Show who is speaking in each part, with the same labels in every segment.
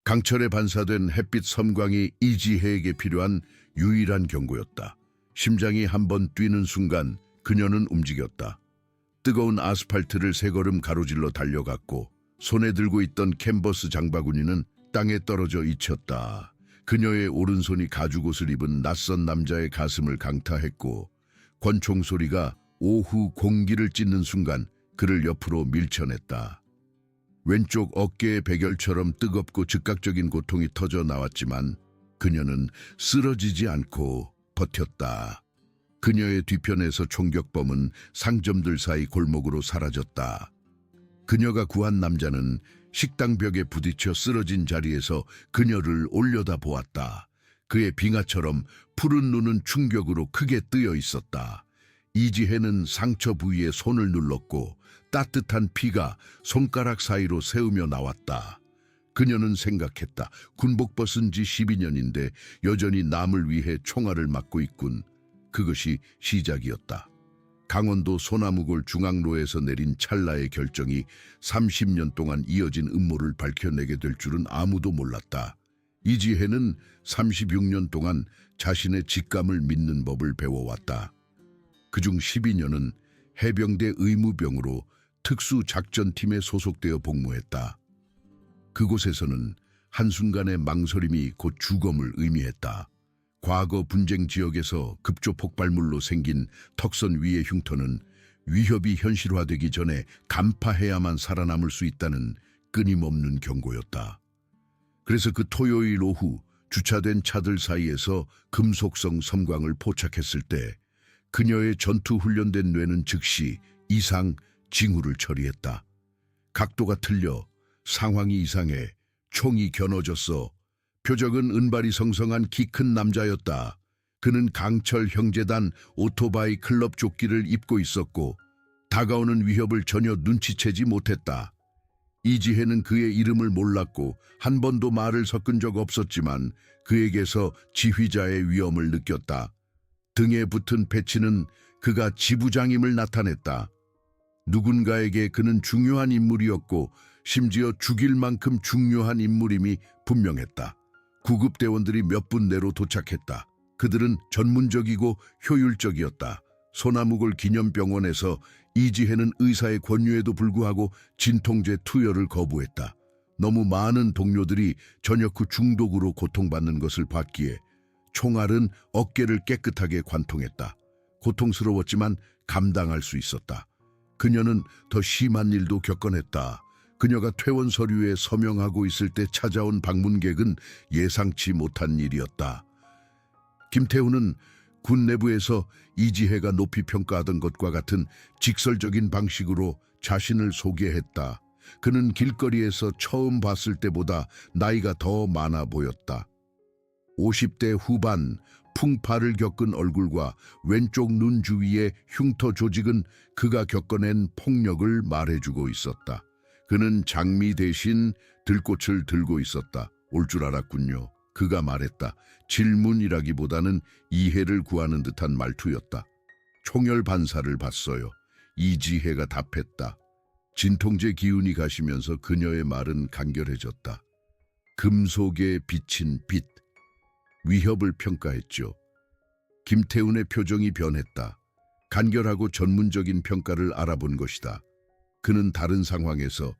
Speaker 1: 강철에 반사된 햇빛 섬광이 이지혜에게 필요한 유일한 경고였다. 심장이 한번 뛰는 순간 그녀는 움직였다. 뜨거운 아스팔트를 세 걸음 가로질러 달려갔고 손에 들고 있던 캔버스 장바구니는 땅에 떨어져 잊혔다. 그녀의 오른손이 가죽옷을 입은 낯선 남자의 가슴을 강타했고 권총 소리가 오후 공기를 찢는 순간 그를 옆으로 밀쳐냈다. 왼쪽 어깨의 백열처럼 뜨겁고 즉각적인 고통이 터져 나왔지만 그녀는 쓰러지지 않고 버텼다. 그녀의 뒤편에서 총격범은 상점들 사이 골목으로 사라졌다. 그녀가 구한 남자는 식당 벽에 부딪혀 쓰러진 자리에서 그녀를 올려다 보았다. 그의 빙하처럼 푸른 눈은 충격으로 크게 뜨여 있었다. 이지혜는 상처 부위에 손을 눌렀고 따뜻한 피가 손가락 사이로 새으며 나왔다. 그녀는 생각했다. 군복 벗은 지 12년인데 여전히 남을 위해 총알을 맞고 있군. 그것이 시작이었다. 강원도 소나무골 중앙로에서 내린 찰나의 결정이 30년 동안 이어진 음모를 밝혀내게 될 줄은 아무도 몰랐다. 이지혜는 36년 동안 자신의 직감을 믿는 법을 배워왔다. 그중 12년은 해병대 의무병으로 특수작전팀에 소속되어 복무했다. 그곳에서는 한순간의 망설임이 곧 죽음을 의미했다. 과거 분쟁 지역에서 급조 폭발물로 생긴 턱선 위의 흉터는 위협이 현실화되기 전에 간파해야만 살아남을 수 있다는 끊임없는 경고였다. 그래서 그 토요일 오후 주차된 차들 사이에서 금속성 섬광을 포착했을 때 그녀의 전투 훈련된 뇌는 즉시 이상 징후를 처리했다. 각도가 틀려, 상황이 이상해, 총이 겨눠졌어. 표적은 은발이 성성한 키 큰 남자였다. 그는 강철 형제단 오토바이 클럽 조끼를 입고 있었고 다가오는 위협을 전혀 눈치채지 못했다. 이지혜는 그의 이름을 몰랐고 한 번도 말을 섞은 적 없었지만 그에게서 지휘자의 위엄을 느꼈다. 등에 붙은 패치는 그가 지부장임을 나타냈다. 누군가에게 그는 중요한 인물이었고 심지어 죽일 만큼 중요한 인물임이 분명했다. 구급대원들이 몇 분 내로 도착했다. 그들은 전문적이고 효율적이었다. 소나무골 기념병원에서 이지혜는 의사의 권유에도 불구하고 진통제 투여를 거부했다. 너무 많은 동료들이 저녁 후 중독으로 고통받는 것을 봤기에 총알은 어깨를 깨끗하게 관통했다. 고통스러웠지만 감당할 수 있었다. 그녀는 더 심한 일도 겪어냈다. 그녀가 퇴원 서류에 서명하고 있을 때 찾아온 방문객은 예상치 못한 일이었다. 김태훈은 군 내부에서 이지혜가 높이 평가하던 것과 같은 직설적인 방식으로 자신을 소개했다. 그는 길거리에서 처음 봤을 때보다 나이가 더 많아 보였다. 50대 후반, 풍파를 겪은 얼굴과 왼쪽 눈 주위의 흉터 조직은 그가 겪어낸 폭력을 말해주고 있었다. 그는 장미 대신 들꽃을 들고 있었다. 올 줄 알았군요. 그가 말했다. 질문이라기보다는 이해를 구하는 듯한 말투였다. 총열 반사를 봤어요. 이지혜가 답했다. 진통제 기운이 가시면서 그녀의 말은 간결해졌다. 금속에 비친 빛, 위협을 평가했죠. 김태훈의 표정이 변했다. 간결하고 전문적인 평가를 알아본 것이다. 그는 다른 상황에서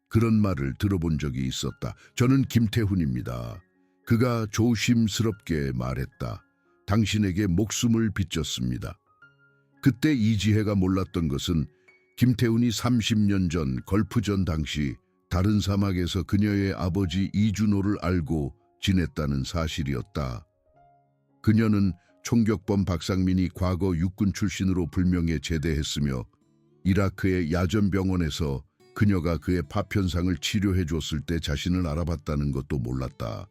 Speaker 1: 그런 말을 들어본 적이 있었다. 저는 김태훈입니다. 그가 조심스럽게 말했다. 당신에게 목숨을 빚졌습니다. 그때 이지혜가 몰랐던 것은 김태훈이 30년 전 걸프전 당시 다른 사막에서 그녀의 아버지 이준호를 알고 지냈다는 사실이었다. 그녀는 총격범 박상민이 과거 육군 출신으로 불명예 제대했으며 이라크의 야전병원에서 그녀가 그의 파편상을 치료해 줬을 때 자신을 알아봤다는 것도 몰랐다.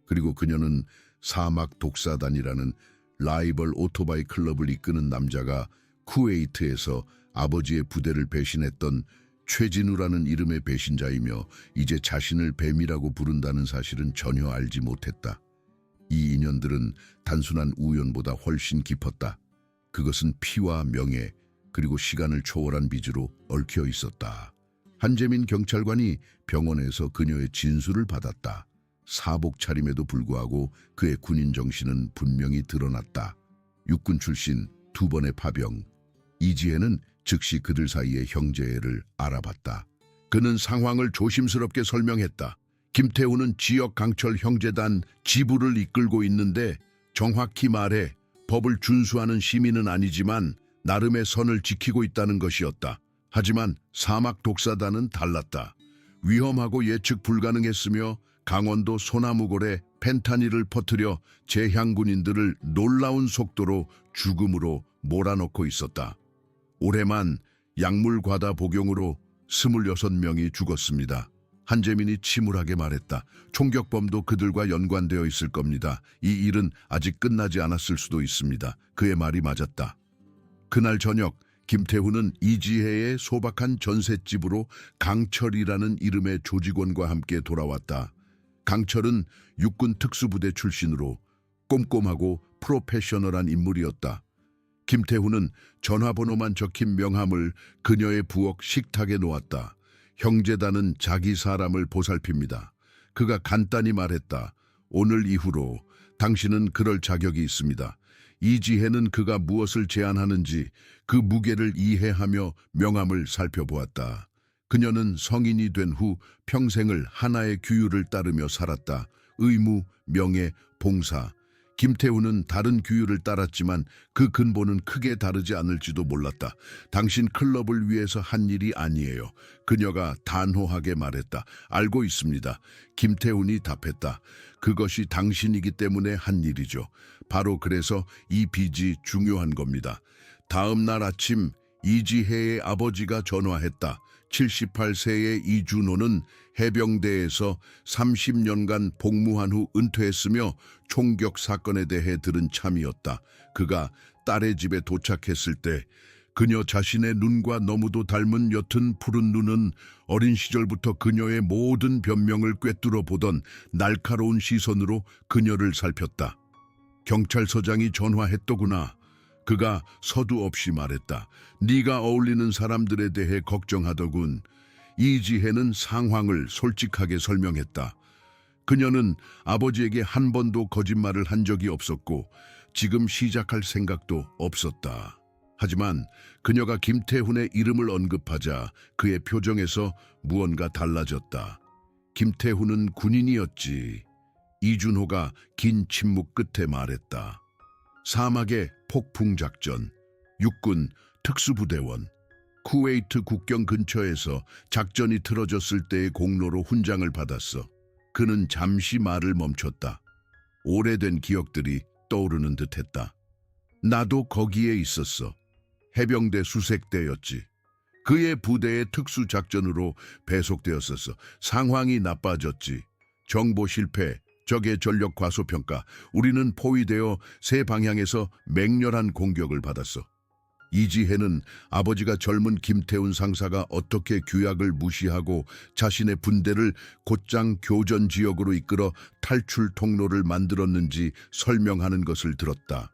Speaker 1: 그리고 그녀는 사막 독사단이라는 라이벌 오토바이 클럽을 이끄는 남자가 쿠웨이트에서 아버지의 부대를 배신했던 최진우라는 이름의 배신자이며 이제 자신을 뱀이라고 부른다는 사실은 전혀 알지 못했다. 이 인연들은 단순한 우연보다 훨씬 깊었다. 그것은 피와 명예 그리고 시간을 초월한 빚으로 얽혀 있었다. 한재민 경찰관이 병원에서 그녀의 진술을 받았다. 사복 차림에도 불구하고 그의 군인 정신은 분명히 드러났다. 육군 출신 2번의 파병. 이지혜는 즉시 그들 사이의 형제를 알아봤다. 그는 상황을 조심스럽게 설명했다. 김태훈은 지역 강철 형제단 지부를 이끌고 있는데 정확히 말해 법을 준수하는 시민은 아니지만 나름의 선을 지키고 있다는 것이었다. 하지만 사막 독사단은 달랐다. 위험하고 예측 불가능했으며 강원도 소나무골에 펜타닐을 퍼뜨려 제향군인들을 놀라운 속도로 죽음으로 몰아넣고 있었다. 올해만 약물 과다 복용으로 26명이 죽었습니다. 한재민이 침울하게 말했다. 총격범도 그들과 연관되어 있을 겁니다. 이 일은 아직 끝나지 않았을 수도 있습니다. 그의 말이 맞았다. 그날 저녁 김태훈은 이지혜의 소박한 전셋집으로 강철이라는 이름의 조직원과 함께 돌아왔다. 강철은 육군 특수부대 출신으로 꼼꼼하고 프로페셔널한 인물이었다. 김태훈은 전화번호만 적힌 명함을 그녀의 부엌 식탁에 놓았다. 형제단은 자기 사람을 보살핍니다. 그가 간단히 말했다. 오늘 이후로 당신은 그럴 자격이 있습니다. 이지혜는 그가 무엇을 제안하는지 그 무게를 이해하며 명함을 살펴보았다. 그녀는 성인이 된 후 평생을 하나의 규율을 따르며 살았다. 의무, 명예, 봉사. 김태훈은 다른 규율을 따랐지만 그 근본은 크게 다르지 않을지도 몰랐다. 당신 클럽을 위해서 한 일이 아니에요. 그녀가 단호하게 말했다. 알고 있습니다. 김태훈이 답했다. 그것이 당신이기 때문에 한 일이죠. 바로 그래서 이 빚이 중요한 겁니다. 다음 날 아침 이지혜의 아버지가 전화했다. 78세의 이준호는 해병대에서 30년간 복무한 후 은퇴했으며 총격 사건에 대해 들은 참이었다. 그가 딸의 집에 도착했을 때 그녀 자신의 눈과 너무도 닮은 옅은 푸른 눈은 어린 시절부터 그녀의 모든 변명을 꿰뚫어 보던 날카로운 시선으로 그녀를 살폈다. 경찰서장이 전화했더구나. 그가 서두 없이 말했다. 네가 어울리는 사람들에 대해 걱정하더군. 이지혜는 상황을 솔직하게 설명했다. 그녀는 아버지에게 한 번도 거짓말을 한 적이 없었고 지금 시작할 생각도 없었다. 하지만 그녀가 김태훈의 이름을 언급하자 그의 표정에서 무언가 달라졌다. 김태훈은 군인이었지. 이준호가 긴 침묵 끝에 말했다. 사막의 폭풍작전, 육군 특수부대원, 쿠웨이트 국경 근처에서 작전이 틀어졌을 때의 공로로 훈장을 받았어. 그는 잠시 말을 멈췄다. 오래된 기억들이 떠오르는 듯했다. 나도 거기에 있었어. 해병대 수색대였지. 그의 부대의 특수작전으로 배속되었었어. 상황이 나빠졌지. 정보 실패, 적의 전력 과소평가, 우리는 포위되어 세 방향에서 맹렬한 공격을 받았어. 이지혜는 아버지가 젊은 김태훈 상사가 어떻게 규약을 무시하고 자신의 분대를 곧장 교전 지역으로 이끌어 탈출 통로를 만들었는지 설명하는 것을 들었다.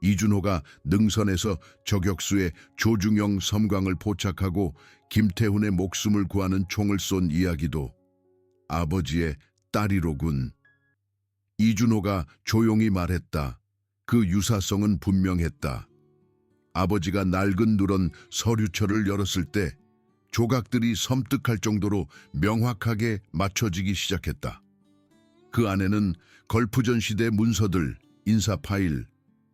Speaker 1: 이준호가 능선에서 저격수의 조중영 섬광을 포착하고 김태훈의 목숨을 구하는 총을 쏜 이야기도 아버지의 딸이로군. 이준호가 조용히 말했다. 그 유사성은 분명했다. 아버지가 낡은 누런 서류철을 열었을 때 조각들이 섬뜩할 정도로 명확하게 맞춰지기 시작했다. 그 안에는 걸프전 시대 문서들, 인사 파일,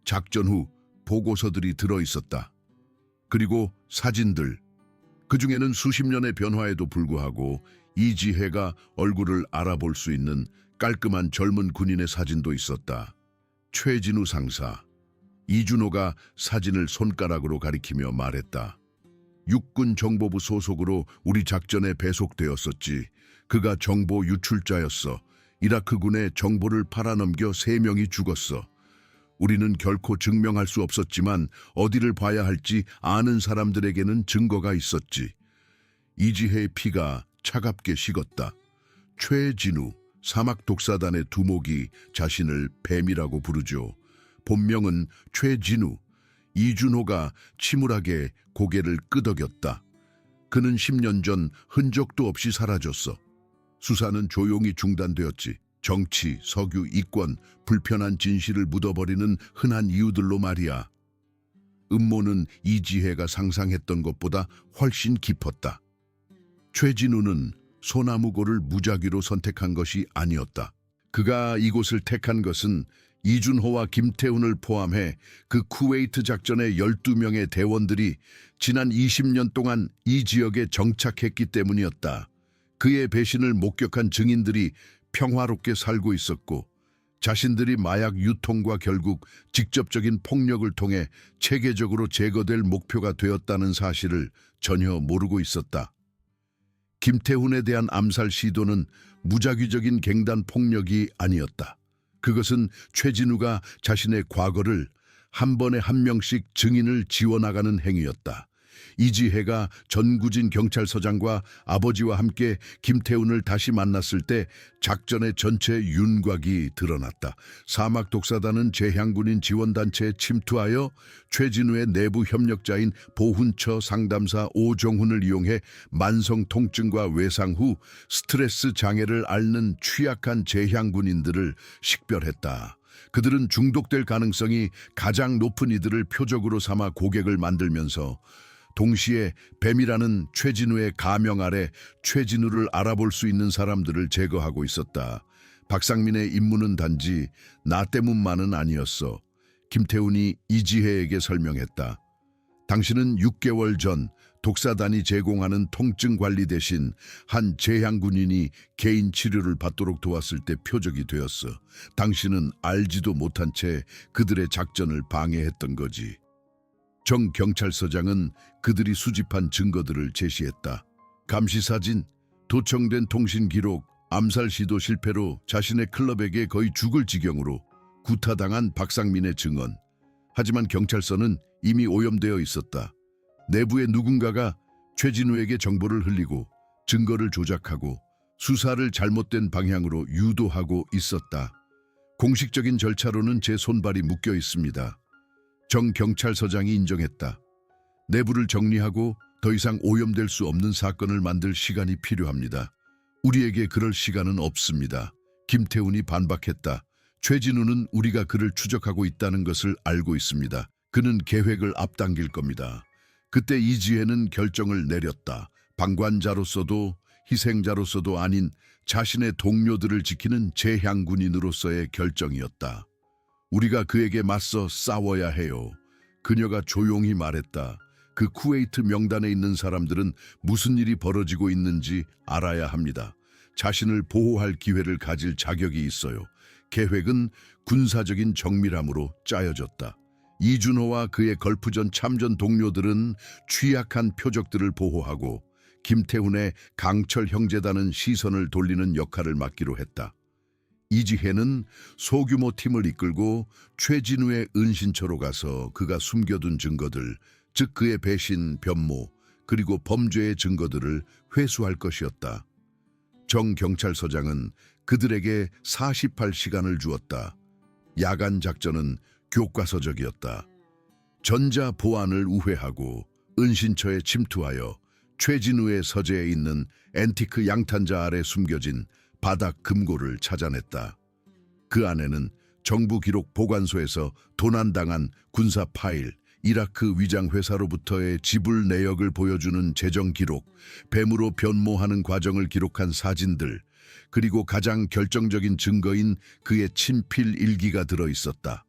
Speaker 1: 작전 후 보고서들이 들어있었다. 그리고 사진들. 그 중에는 수십 년의 변화에도 불구하고 이지혜가 얼굴을 알아볼 수 있는 깔끔한 젊은 군인의 사진도 있었다. 최진우 상사. 이준호가 사진을 손가락으로 가리키며 말했다. 육군 정보부 소속으로 우리 작전에 배속되었었지. 그가 정보 유출자였어. 이라크군에 정보를 팔아넘겨 3명이 죽었어. 우리는 결코 증명할 수 없었지만 어디를 봐야 할지 아는 사람들에게는 증거가 있었지. 이지혜의 피가 차갑게 식었다. 최진우, 사막독사단의 두목이 자신을 뱀이라고 부르죠. 본명은 최진우. 이준호가 침울하게 고개를 끄덕였다. 그는 10년 전 흔적도 없이 사라졌어. 수사는 조용히 중단되었지. 정치, 석유, 이권, 불편한 진실을 묻어버리는 흔한 이유들로 말이야. 음모는 이지혜가 상상했던 것보다 훨씬 깊었다. 최진우는 소나무고를 무작위로 선택한 것이 아니었다. 그가 이곳을 택한 것은 이준호와 김태훈을 포함해 그 쿠웨이트 작전의 12명의 대원들이 지난 20년 동안 이 지역에 정착했기 때문이었다. 그의 배신을 목격한 증인들이 평화롭게 살고 있었고 자신들이 마약 유통과 결국 직접적인 폭력을 통해 체계적으로 제거될 목표가 되었다는 사실을 전혀 모르고 있었다. 김태훈에 대한 암살 시도는 무작위적인 갱단 폭력이 아니었다. 그것은 최진우가 자신의 과거를 한 번에 한 명씩 증인을 지워나가는 행위였다. 이지혜가 전구진 경찰서장과 아버지와 함께 김태훈을 다시 만났을 때 작전의 전체 윤곽이 드러났다. 사막 독사단은 재향군인 지원단체에 침투하여 최진우의 내부 협력자인 보훈처 상담사 오정훈을 이용해 만성 통증과 외상 후 스트레스 장애를 앓는 취약한 재향군인들을 식별했다. 그들은 중독될 가능성이 가장 높은 이들을 표적으로 삼아 고객을 만들면서 동시에 뱀이라는 최진우의 가명 아래 최진우를 알아볼 수 있는 사람들을 제거하고 있었다. 박상민의 임무는 단지 나 때문만은 아니었어. 김태훈이 이지혜에게 설명했다. 당신은 6개월 전 독사단이 제공하는 통증 관리 대신 한 재향군인이 개인 치료를 받도록 도왔을 때 표적이 되었어. 당신은 알지도 못한 채 그들의 작전을 방해했던 거지. 정 경찰서장은 그들이 수집한 증거들을 제시했다. 감시사진, 도청된 통신 기록, 암살 시도 실패로 자신의 클럽에게 거의 죽을 지경으로 구타당한 박상민의 증언. 하지만 경찰서는 이미 오염되어 있었다. 내부의 누군가가 최진우에게 정보를 흘리고 증거를 조작하고 수사를 잘못된 방향으로 유도하고 있었다. 공식적인 절차로는 제 손발이 묶여 있습니다. 정 경찰서장이 인정했다. 내부를 정리하고 더 이상 오염될 수 없는 사건을 만들 시간이 필요합니다. 우리에게 그럴 시간은 없습니다. 김태훈이 반박했다. 최진우는 우리가 그를 추적하고 있다는 것을 알고 있습니다. 그는 계획을 앞당길 겁니다. 그때 이지혜는 결정을 내렸다. 방관자로서도 희생자로서도 아닌 자신의 동료들을 지키는 재향군인으로서의 결정이었다. 우리가 그에게 맞서 싸워야 해요. 그녀가 조용히 말했다. 그 쿠웨이트 명단에 있는 사람들은 무슨 일이 벌어지고 있는지 알아야 합니다. 자신을 보호할 기회를 가질 자격이 있어요. 계획은 군사적인 정밀함으로 짜여졌다. 이준호와 그의 걸프전 참전 동료들은 취약한 표적들을 보호하고 김태훈의 강철 형제단은 시선을 돌리는 역할을 맡기로 했다. 이지혜는 소규모 팀을 이끌고 최진우의 은신처로 가서 그가 숨겨둔 증거들, 즉 그의 배신, 변모, 그리고 범죄의 증거들을 회수할 것이었다. 정 경찰서장은 그들에게 48시간을 주었다. 야간 작전은 교과서적이었다. 전자 보안을 우회하고 은신처에 침투하여 최진우의 서재에 있는 앤티크 양탄자 아래 숨겨진 바닥 금고를 찾아냈다. 그 안에는 정부 기록 보관소에서 도난당한 군사 파일, 이라크 위장 회사로부터의 지불 내역을 보여주는 재정 기록, 뱀으로 변모하는 과정을 기록한 사진들, 그리고 가장 결정적인 증거인 그의 친필 일기가 들어 있었다.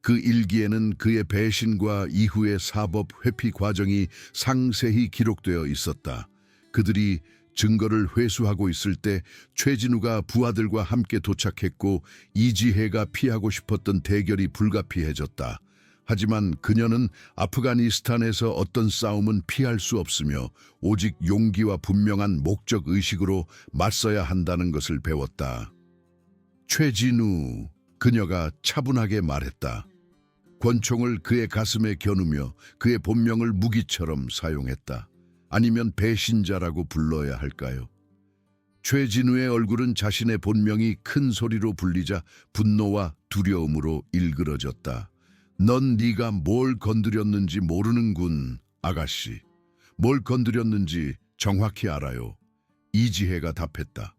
Speaker 1: 그 일기에는 그의 배신과 이후의 사법 회피 과정이 상세히 기록되어 있었다. 그들이 증거를 회수하고 있을 때 최진우가 부하들과 함께 도착했고 이지혜가 피하고 싶었던 대결이 불가피해졌다. 하지만 그녀는 아프가니스탄에서 어떤 싸움은 피할 수 없으며 오직 용기와 분명한 목적 의식으로 맞서야 한다는 것을 배웠다. 최진우, 그녀가 차분하게 말했다. 권총을 그의 가슴에 겨누며 그의 본명을 무기처럼 사용했다. 아니면 배신자라고 불러야 할까요? 최진우의 얼굴은 자신의 본명이 큰 소리로 불리자 분노와 두려움으로 일그러졌다. 넌 네가 뭘 건드렸는지 모르는군, 아가씨. 뭘 건드렸는지 정확히 알아요. 이지혜가 답했다.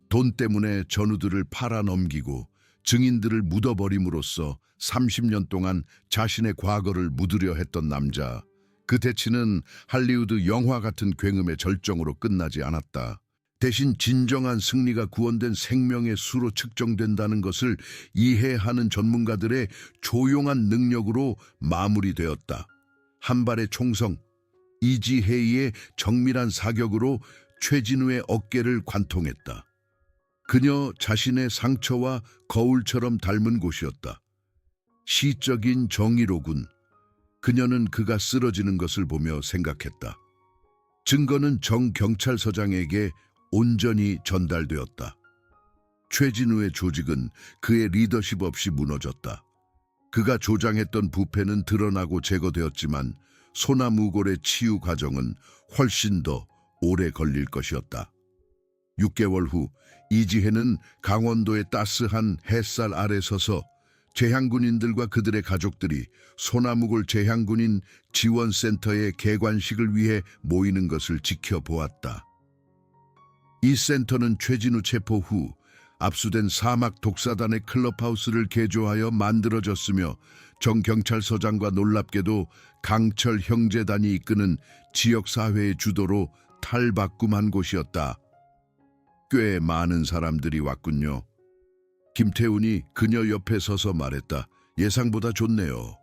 Speaker 1: 돈 때문에 전우들을 팔아넘기고 증인들을 묻어버림으로써 30년 동안 자신의 과거를 묻으려 했던 남자. 그 대치는 할리우드 영화 같은 굉음의 절정으로 끝나지 않았다. 대신 진정한 승리가 구원된 생명의 수로 측정된다는 것을 이해하는 전문가들의 조용한 능력으로 마무리되었다. 한 발의 총성, 이지혜의 정밀한 사격으로 최진우의 어깨를 관통했다. 그녀 자신의 상처와 거울처럼 닮은 곳이었다. 시적인 정의로군. 그녀는 그가 쓰러지는 것을 보며 생각했다. 증거는 정 경찰서장에게 온전히 전달되었다. 최진우의 조직은 그의 리더십 없이 무너졌다. 그가 조장했던 부패는 드러나고 제거되었지만 소나무골의 치유 과정은 훨씬 더 오래 걸릴 것이었다. 6개월 후 이지혜는 강원도의 따스한 햇살 아래 서서 재향군인들과 그들의 가족들이 소나무골 재향군인 지원센터의 개관식을 위해 모이는 것을 지켜보았다. 이 센터는 최진우 체포 후 압수된 사막 독사단의 클럽하우스를 개조하여 만들어졌으며 정 경찰서장과 놀랍게도 강철 형제단이 이끄는 지역사회의 주도로 탈바꿈한 곳이었다. 꽤 많은 사람들이 왔군요. 김태훈이 그녀 옆에 서서 말했다. 예상보다 좋네요.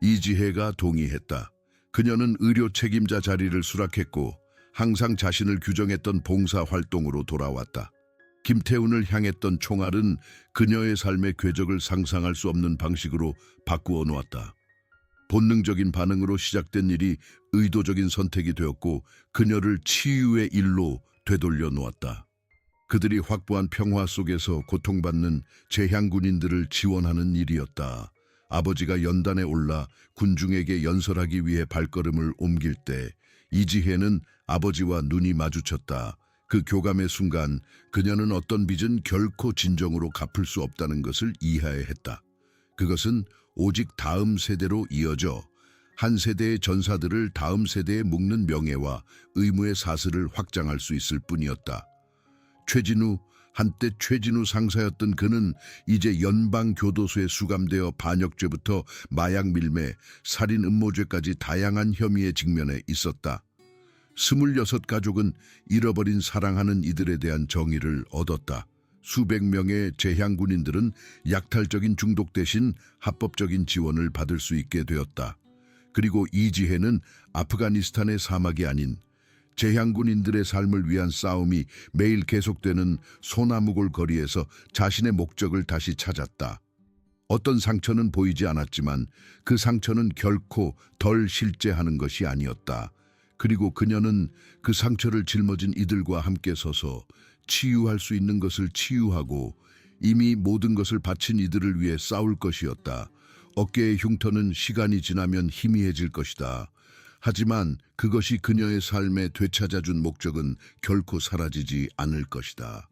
Speaker 1: 이지혜가 동의했다. 그녀는 의료 책임자 자리를 수락했고 항상 자신을 규정했던 봉사활동으로 돌아왔다. 김태훈을 향했던 총알은 그녀의 삶의 궤적을 상상할 수 없는 방식으로 바꾸어 놓았다. 본능적인 반응으로 시작된 일이 의도적인 선택이 되었고 그녀를 치유의 일로 되돌려 놓았다. 그들이 확보한 평화 속에서 고통받는 재향군인들을 지원하는 일이었다. 아버지가 연단에 올라 군중에게 연설하기 위해 발걸음을 옮길 때 이지혜는 아버지와 눈이 마주쳤다. 그 교감의 순간 그녀는 어떤 빚은 결코 진정으로 갚을 수 없다는 것을 이해했다. 그것은 오직 다음 세대로 이어져 한 세대의 전사들을 다음 세대에 묶는 명예와 의무의 사슬을 확장할 수 있을 뿐이었다. 최진우, 한때 최진우 상사였던 그는 이제 연방교도소에 수감되어 반역죄부터 마약 밀매, 살인 음모죄까지 다양한 혐의에 직면해 있었다. 26가족은 잃어버린 사랑하는 이들에 대한 정의를 얻었다. 수백 명의 재향군인들은 약탈적인 중독 대신 합법적인 지원을 받을 수 있게 되었다. 그리고 이지혜는 아프가니스탄의 사막이 아닌 재향군인들의 삶을 위한 싸움이 매일 계속되는 소나무골 거리에서 자신의 목적을 다시 찾았다. 어떤 상처는 보이지 않았지만 그 상처는 결코 덜 실제하는 것이 아니었다. 그리고 그녀는 그 상처를 짊어진 이들과 함께 서서 치유할 수 있는 것을 치유하고 이미 모든 것을 바친 이들을 위해 싸울 것이었다. 어깨의 흉터는 시간이 지나면 희미해질 것이다. 하지만 그것이 그녀의 삶에 되찾아준 목적은 결코 사라지지 않을 것이다.